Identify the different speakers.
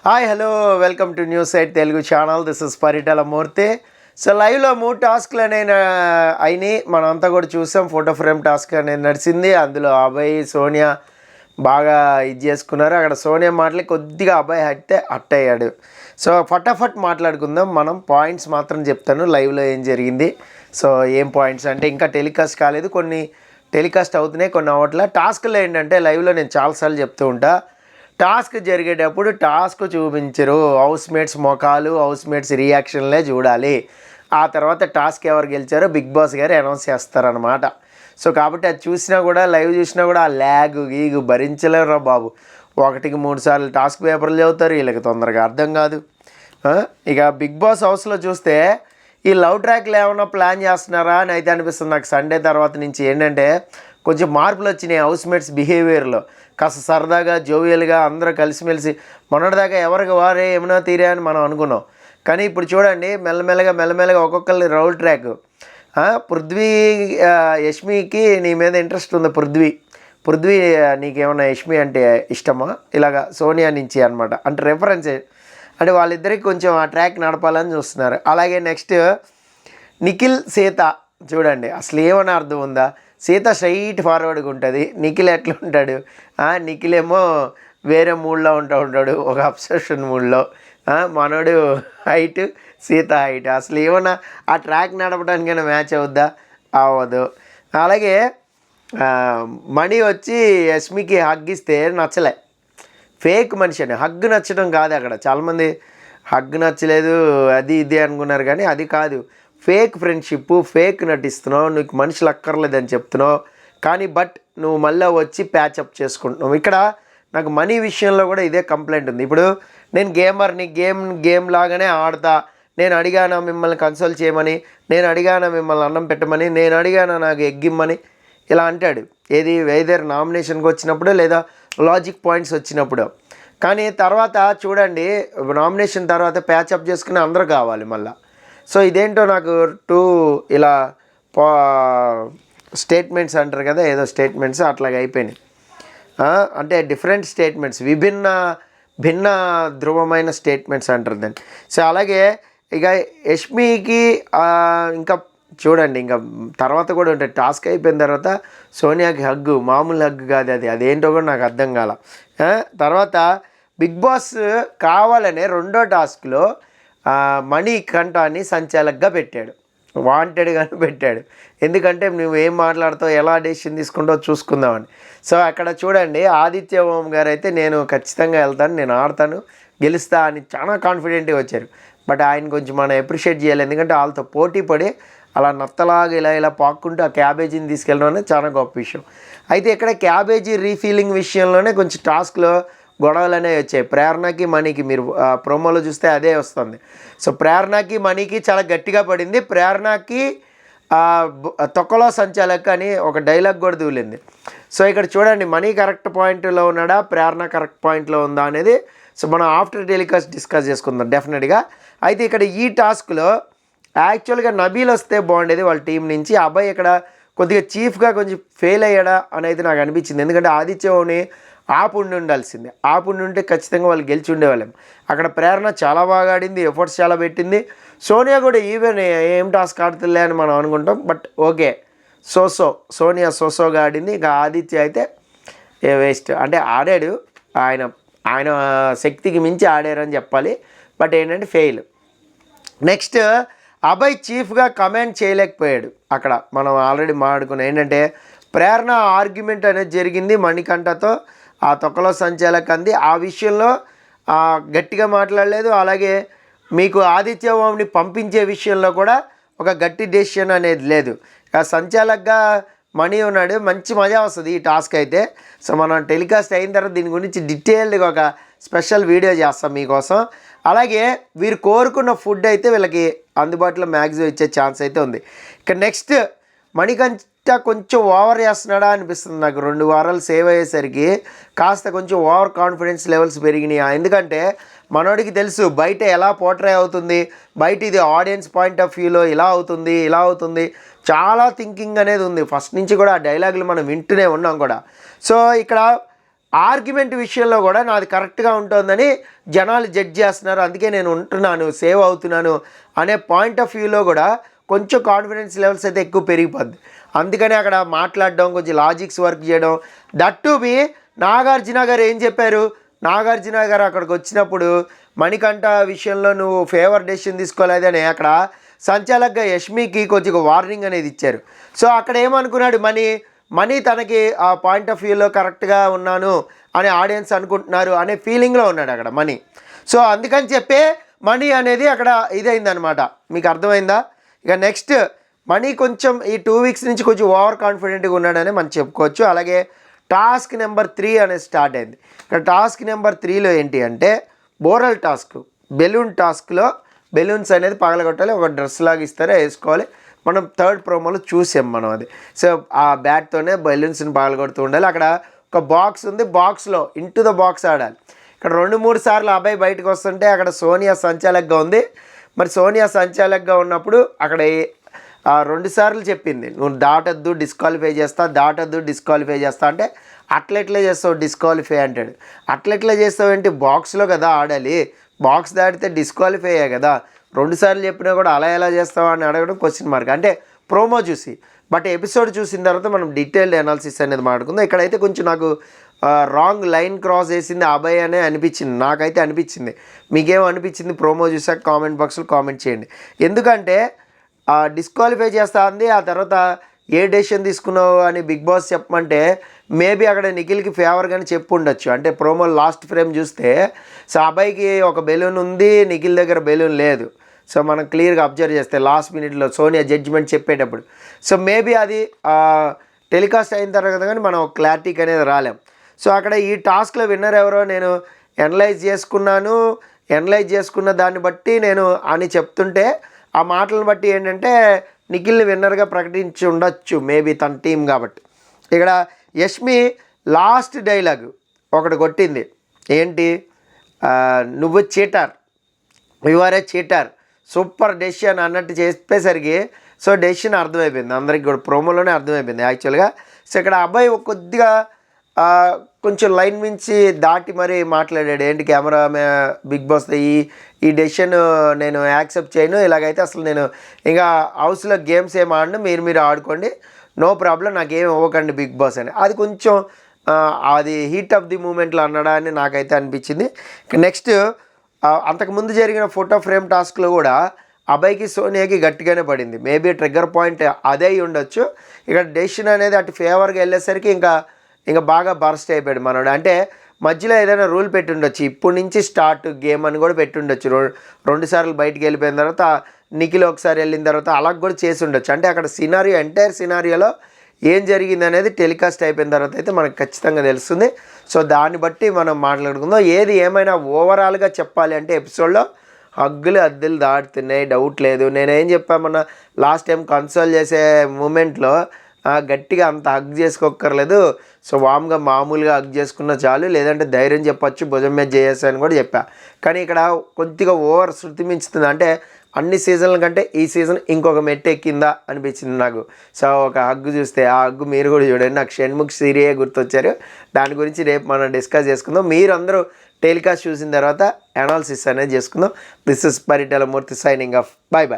Speaker 1: Hi hello welcome to news site Telugu channel. This is Paritala Murthy. So లైవ్లో 3 టాస్క్లు అయినాయి. మనమంతా కూడా చూసాం. ఫోటో ఫ్రేమ్ టాస్క్ అనేది నడిచింది. అందులో అభయ్ సోనియా బాగా ఇది చేసుకున్నారు. అక్కడ సోనియా మాటలు కొద్దిగా అభయ్ హట్ అయ్యాడు. సో ఫటాఫట్ మాట్లాడుకుందాం. మనం పాయింట్స్ మాత్రం చెప్తాను లైవ్లో ఏం జరిగింది. సో ఏం పాయింట్స్ అంటే ఇంకా టెలికాస్ట్ కాలేదు, కొన్ని టెలికాస్ట్ అవుతున్నాయి, కొన్ని అవ్వట్ల. టాస్క్లో ఏంటంటే లైవ్లో నేను చాలాసార్లు చెప్తూ ఉంటా, టాస్క్ జరిగేటప్పుడు టాస్క్ చూపించరు, హౌస్ మేట్స్ మొఖాలు, హౌస్ మేట్స్ రియాక్షన్లే చూడాలి. ఆ తర్వాత టాస్క్ ఎవరు గెలిచారో బిగ్ బాస్ గారు అనౌన్స్ చేస్తారనమాట. సో కాబట్టి అది చూసినా కూడా, లైవ్ చూసినా కూడా ఆ ల్యాగ్ గీగు భరించలేరురా బాబు. 1కి 3 సార్లు టాస్క్ పేపర్లు చదువుతారు, వీళ్ళకి తొందరగా అర్థం కాదు. ఇక బిగ్ బాస్ హౌస్లో చూస్తే ఈ లవ్ ట్రాక్లు ఏమైనా ప్లాన్ చేస్తున్నారా అని అయితే అనిపిస్తుంది నాకు. సండే తర్వాత నుంచి ఏంటంటే కొంచెం మార్పులు వచ్చినాయి హౌస్ మేట్స్ బిహేవియర్లో. కాస్త సరదాగా జోవియల్గా అందరూ కలిసిమెలిసి, మొన్నటిదాకా ఎవరికి వారే ఏమైనా తీరే అని మనం అనుకున్నాం. కానీ ఇప్పుడు చూడండి, మెల్లమెల్లగా ఒక్కొక్కరి రౌల్ ట్రాక్. పృథ్వీ యష్మికి నీ మీద ఇంట్రెస్ట్ ఉంది. పృథ్వీ నీకేమన్నా యష్మి అంటే ఇష్టమా? ఇలాగా సోనియా నుంచి అనమాట. అంటే రెఫరెన్స్ అంటే వాళ్ళిద్దరికి కొంచెం ఆ ట్రాక్ నడపాలని చూస్తున్నారు. అలాగే నెక్స్ట్ నిఖిల్ సీత చూడండి, అసలు ఏమన్నా అర్థం ఉందా? సీత స్ట్రైట్ ఫార్వర్డ్గా ఉంటుంది, నిఖిల్ ఎట్లా ఉంటాడు? నిఖిల్ ఏమో వేరే మూడ్లో ఉంటాడు, ఒక అబ్సెషన్ మూడ్లో. మనోడు హైట్, సీత హైట్. అసలు ఏమన్నా ఆ ట్రాక్ నడపడానికైనా మ్యాచ్ అవుద్దా? అవ్వదు. అలాగే మణి వచ్చి యష్మికి హగ్ ఇస్తే నచ్చలే. ఫేక్ మనిషి అని. హగ్ నచ్చడం కాదు అక్కడ. చాలామంది హగ్ నచ్చలేదు అది ఇది అనుకున్నారు, కానీ అది కాదు. ఫేక్ ఫ్రెండ్షిప్, ఫేక్ నటిస్తున్నావు, నీకు మనుషులు అక్కర్లేదని చెప్తున్నావు, కానీ నువ్వు మళ్ళీ వచ్చి ప్యాచప్ చేసుకుంటున్నావు. ఇక్కడ నాకు మనీ విషయంలో కూడా ఇదే కంప్లైంట్ ఉంది. ఇప్పుడు నేను గేమర్ని, గేమ్ లాగానే ఆడతా, నేను అడిగానా మిమ్మల్ని కన్సోల్ చేయమని, నేను అడిగానా మిమ్మల్ని అన్నం పెట్టమని, నేను అడిగానా నాకు ఎగ్గిమ్మని, ఇలా అంటాడు. ఏది వెదర్ నామినేషన్కి వచ్చినప్పుడు లేదా లాజిక్ పాయింట్స్ వచ్చినప్పుడు. కానీ తర్వాత చూడండి, నామినేషన్ తర్వాత ప్యాచప్ చేసుకుని అందరూ కావాలి మళ్ళీ. సో ఇదేంటో నాకు ఇలా స్టేట్మెంట్స్ అంటారు కదా, ఏదో స్టేట్మెంట్స్ అట్లాగే అయిపోయినాయి. అంటే డిఫరెంట్ స్టేట్మెంట్స్, భిన్న ధ్రువమైన స్టేట్మెంట్స్ అంటారు దాన్ని. సో అలాగే ఇక యష్మికి ఇంకా చూడండి, ఇంకా తర్వాత కూడా ఉంటాయి. టాస్క్ అయిపోయిన తర్వాత సోనియాకి హగ్గు, మామూలు హగ్గు కాదు అది, అదేంటో కూడా నాకు అర్థం కాల. తర్వాత బిగ్ బాస్ కావాలనే 2వ టాస్క్లో మణి కంఠాన్ని సంచాలకుగా పెట్టాడు, వాంటెడ్గానే పెట్టాడు. ఎందుకంటే నువ్వు ఏం మాట్లాడతావు, ఎలా డెసిషన్ తీసుకుంటావు చూసుకుందామని. సో అక్కడ చూడండి, ఆదిత్య ఓం గారు అయితే నేను ఖచ్చితంగా వెళ్తాను, నేను ఆడతాను, గెలుస్తా అని చాలా కాన్ఫిడెంట్గా వచ్చారు. బట్ ఆయన కొంచెం మనం అప్రిషియేట్ చేయాలి. ఎందుకంటే వాళ్ళతో పోటీ పడి అలా నత్తలాగా ఇలా పాక్కుంటూ ఆ క్యాబేజీని తీసుకెళ్ళడం అనేది చాలా గొప్ప విషయం. అయితే ఇక్కడ క్యాబేజీ రీఫీలింగ్ విషయంలోనే కొంచెం టాస్క్లో గొడవలు అనేవి వచ్చాయి. ప్రేరణకి మనీకి, మీరు ప్రోమోలో చూస్తే అదే వస్తుంది. సో ప్రేరణకి మనీకి చాలా గట్టిగా పడింది. ప్రేరణకి తొక్కలో సంచాలక్ అని ఒక డైలాగ్ కూడా దూలింది. సో ఇక్కడ చూడండి, మనీ కరెక్ట్ పాయింట్లో ఉన్నాడా, ప్రేరణ కరెక్ట్ పాయింట్లో ఉందా అనేది సో మనం ఆఫ్టర్ టెలికాస్ట్ డిస్కస్ చేసుకుందాం డెఫినెట్గా. అయితే ఇక్కడ ఈ టాస్క్లో యాక్చువల్గా నబీల్ వస్తే బాగుండేది వాళ్ళ టీం నుంచి. అబ్బాయి ఇక్కడ కొద్దిగా చీఫ్గా కొంచెం ఫెయిల్ అయ్యాడా అనేది నాకు అనిపించింది. ఎందుకంటే ఆదిత్యని ఆపుండి ఉండాల్సిందే. ఆపుండి ఉంటే ఖచ్చితంగా వాళ్ళు గెలిచి ఉండేవాళ్ళం. అక్కడ ప్రేరణ చాలా బాగా ఆడింది, ఎఫర్ట్స్ చాలా పెట్టింది. సోనియా కూడా ఈవెన్ ఏం టాస్క్ ఆడుతుందిలే అని మనం అనుకుంటాం, బట్ ఓకే సోనియా సోసోగా ఆడింది. ఇక ఆదిత్య అయితే వేస్ట్. అంటే ఆడాడు, ఆయన శక్తికి మించి ఆడారని చెప్పాలి, బట్ ఏంటంటే ఫెయిల్. నెక్స్ట్ అభయ్ చీఫ్గా కమెంట్ చేయలేకపోయాడు. అక్కడ మనం ఆల్రెడీ మాట్లాడుకున్నాం ఏంటంటే ప్రేరణ ఆర్గ్యుమెంట్ అనేది జరిగింది మణికంఠతో, ఆ తొక్కలో సంచాలక్ అంది. ఆ విషయంలో గట్టిగా మాట్లాడలేదు. అలాగే మీకు ఆదిత్య ఓంని పంపించే విషయంలో కూడా ఒక గట్టి డెసిషన్ అనేది లేదు. సంచాలక్గా మణి ఉన్నాడు, మంచి మజా వస్తుంది ఈ టాస్క్ అయితే. సో మనం టెలికాస్ట్ అయిన తర్వాత దీని గురించి డీటెయిల్డ్గా ఒక స్పెషల్ వీడియో చేస్తాం మీకోసం. అలాగే వీరు కోరుకున్న ఫుడ్ అయితే వీళ్ళకి అందుబాటులో మ్యాక్సిమం ఇచ్చే ఛాన్స్ అయితే ఉంది. ఇక నెక్స్ట్ మణికంఠ కొంచెం ఓవర్ చేస్తున్నాడా అనిపిస్తుంది నాకు. 2 వారాలు సేవ్ అయ్యేసరికి కాస్త కొంచెం ఓవర్ కాన్ఫిడెన్స్ లెవెల్స్ పెరిగినాయి. ఎందుకంటే మనోడికి తెలుసు బయట ఎలా పోర్ట్రే అవుతుంది, బయట ఇది ఆడియన్స్ పాయింట్ ఆఫ్ వ్యూలో ఇలా అవుతుంది, చాలా థింకింగ్ అనేది ఉంది. ఫస్ట్ నుంచి కూడా ఆ డైలాగులు మనం వింటూనే ఉన్నాం కూడా. సో ఇక్కడ ఆర్గ్యుమెంట్ విషయంలో కూడా నాది కరెక్ట్గా ఉంటుందని జనాలు జడ్జ్ చేస్తున్నారు, అందుకే నేను ఉంటున్నాను, సేవ్ అవుతున్నాను అనే పాయింట్ ఆఫ్ వ్యూలో కూడా కొంచెం కాన్ఫిడెన్స్ లెవెల్స్ అయితే ఎక్కువ పెరిగిపోద్ది. అందుకని అక్కడ మాట్లాడడం, కొంచెం లాజిక్స్ వర్క్ చేయడం. దట్ టు బి నాగార్జున గారు ఏం చెప్పారు, నాగార్జున గారు అక్కడికి వచ్చినప్పుడు మణికంఠ విషయంలో నువ్వు ఫేవర్ డెసిషన్ తీసుకోలేదని అక్కడ సంచాలకుగా యష్మికి కొంచెం వార్నింగ్ అనేది ఇచ్చారు. సో అక్కడ ఏమనుకున్నాడు మణి తనకి ఆ పాయింట్ ఆఫ్ వ్యూలో కరెక్ట్గా ఉన్నాను అని ఆడియన్స్ అనుకుంటున్నారు అనే ఫీలింగ్లో ఉన్నాడు అక్కడ మణి. సో అందుకని చెప్పే మణి అనేది అక్కడ ఇదైందనమాట. మీకు అర్థమైందా? ఇక నెక్స్ట్ మణి కొంచెం ఈ 2 వీక్స్ నుంచి కొంచెం ఓవర్ కాన్ఫిడెంట్గా ఉన్నాడని మనం చెప్పుకోవచ్చు. అలాగే టాస్క్ నెంబర్ 3 అనేది స్టార్ట్ అయింది. ఇక్కడ టాస్క్ నెంబర్ 3లో ఏంటి అంటే బోరల్ టాస్క్, బెలూన్ టాస్క్లో బెలూన్స్ అనేది పగలగొట్టాలి, ఒక డ్రెస్ లాగా ఇస్తారో వేసుకోవాలి. మనం 3rd ప్రోమోలో చూసాం మనం అది. సో ఆ బ్యాట్తోనే బెలూన్స్ని పగలగొడుతూ ఉండాలి. అక్కడ ఒక బాక్స్ ఉంది, బాక్స్లో ఇంటూ ద బాక్స్ ఆడాలి. ఇక్కడ 2-3 సార్లు అబ్బాయి బయటకు వస్తుంటే అక్కడ సోనియా సంచాలకుగా ఉంది. మరి సోనియా సంచాలకుగా ఉన్నప్పుడు అక్కడ 2 సార్లు చెప్పింది, నువ్వు దాటద్దు డిస్క్వాలిఫై చేస్తా అంటే అట్లెట్లే చేస్తావు డిస్క్వాలిఫై అంటాడు. అట్లెట్లే చేస్తావు ఏంటి, బాక్స్లో కదా ఆడాలి, బాక్స్ దాటితే డిస్క్వాలిఫై అయ్యా కదా, 2 సార్లు చెప్పినా కూడా అలా ఎలా చేస్తావా అని అడగడం క్వశ్చన్ మార్క్. అంటే ప్రోమో చూసి, బట్ ఎపిసోడ్ చూసిన తర్వాత మనం డీటెయిల్డ్ అనాలిసిస్ అనేది మాట్లాడుకుందాం. ఇక్కడైతే కొంచెం నాకు రాంగ్ లైన్ క్రాస్ చేసింది అభయ్ అనే అనిపించింది, నాకైతే అనిపించింది. మీకేమో అనిపించింది ప్రోమో చూసాక కామెంట్ బాక్స్లో కామెంట్ చేయండి. ఎందుకంటే డిస్క్వాలిఫై చేస్తా ఉంది, ఆ తర్వాత ఏ డెసిషన్ తీసుకున్నావు అని బిగ్ బాస్ చెప్పమంటే మేబీ అక్కడ నిఖిల్కి ఫేవర్గానే చెప్పు ఉండొచ్చు. అంటే ప్రోమో లాస్ట్ ఫ్రేమ్ చూస్తే సో అబ్బాయికి ఒక బెలూన్ ఉంది, నిఖిల్ దగ్గర బెలూన్ లేదు. సో మనం క్లియర్గా అబ్జర్వ్ చేస్తే లాస్ట్ మినిట్లో సోనియా జడ్జిమెంట్ చెప్పేటప్పుడు సో మేబీ అది టెలికాస్ట్ అయిన తర్వాత కానీ మనం క్లారిటీకి అనేది రాలేం. సో అక్కడ ఈ టాస్క్లో విన్నర్ ఎవరో నేను ఎనలైజ్ చేసుకున్న దాన్ని బట్టి నేను అని చెప్తుంటే ఆ మాటలను బట్టి ఏంటంటే నిఖిల్ని విన్నర్గా ప్రకటించి ఉండొచ్చు మేబీ తన టీం కాబట్టి. ఇక్కడ యష్మి లాస్ట్ డైలాగ్ ఒకటి కొట్టింది, ఏంటి, నువ్వు చీటర్, యువరే చీటర్, సూపర్ డెసిషన్ అన్నట్టు చెప్పేసరికి సో డెసిషన్ అర్థమైపోయింది అందరికి కూడా, ప్రోమోలోనే అర్థమైపోయింది యాక్చువల్గా. సో ఇక్కడ అబ్బాయి కొద్దిగా కొంచెం లైన్ మించి దాటి మరీ మాట్లాడాడు, ఏంటి కెమెరా బిగ్ బాస్ ఈ డెసిషన్ నేను యాక్సెప్ట్ చేయను, ఇలాగైతే అసలు నేను ఇంకా హౌస్లో గేమ్స్ ఏం ఆడను, మీరు ఆడుకోండి, నో ప్రాబ్లం, నాకేం ఇవ్వకండి బిగ్ బాస్ అని. అది కొంచెం అది హీట్ ఆఫ్ ది మూమెంట్లో అన్నాడా అని నాకైతే అనిపించింది. నెక్స్ట్ అంతకుముందు జరిగిన ఫోటో ఫ్రేమ్ టాస్క్లో కూడా అబ్బాయికి సోనియాకి గట్టిగానే పడింది, మేబీ ట్రిగ్గర్ పాయింట్ అదే ఉండొచ్చు. ఇక్కడ డెసిషన్ అనేది అటు ఫేవర్గా వెళ్ళేసరికి ఇంకా బాగా బర్స్ట్ అయిపోయాడు మనోడు. అంటే మధ్యలో ఏదైనా రూల్ పెట్టి ఉండొచ్చు, ఇప్పటి నుంచి స్టార్ట్ గేమ్ అని కూడా పెట్టి ఉండొచ్చు. 2 సార్లు బయటికి వెళ్ళిపోయిన తర్వాత నిఖిల్ ఒకసారి వెళ్ళిన తర్వాత అలా కూడా చేసి ఉండొచ్చు. అంటే అక్కడ ఎంటైర్ సినారియోలో ఏం జరిగింది అనేది టెలికాస్ట్ అయిపోయిన తర్వాత అయితే మనకు ఖచ్చితంగా తెలుస్తుంది. సో దాన్ని బట్టి మనం మాట్లాడుకుందాం. ఏది ఏమైనా ఓవరాల్గా చెప్పాలి అంటే ఎపిసోడ్లో అద్దులు దాటుతున్నాయి, డౌట్ లేదు. నేనేం చెప్పామన్నా లాస్ట్ టైం కన్సోల్ చేసే మూమెంట్లో గట్టిగా అంత హగ్ చేసుకోక్కర్లేదు, సో మామూలుగా హగ్ చేసుకున్న చాలు, లేదంటే ధైర్యం చెప్పచ్చు, భుజం మీద చేసేసాను కూడా చెప్పా. కానీ ఇక్కడ కొద్దిగా ఓవర్ శృతి మించుతుంది. అంటే అన్ని సీజన్ల కంటే ఈ సీజన్ ఇంకొక మెట్టు ఎక్కిందా అనిపించింది నాకు. సో ఒక హగ్గు చూస్తే ఆ హగ్గు మీరు కూడా చూడండి, నాకు షణ్ముఖ్ సీరియే గుర్తొచ్చారు. దాని గురించి రేపు మనం డిస్కస్ చేసుకుందాం. మీరు అందరూ టెలికాస్ట్ చూసిన తర్వాత అనాలిసిస్ అనేది చేసుకుందాం. This is Paritala Murthy signing off. Bye.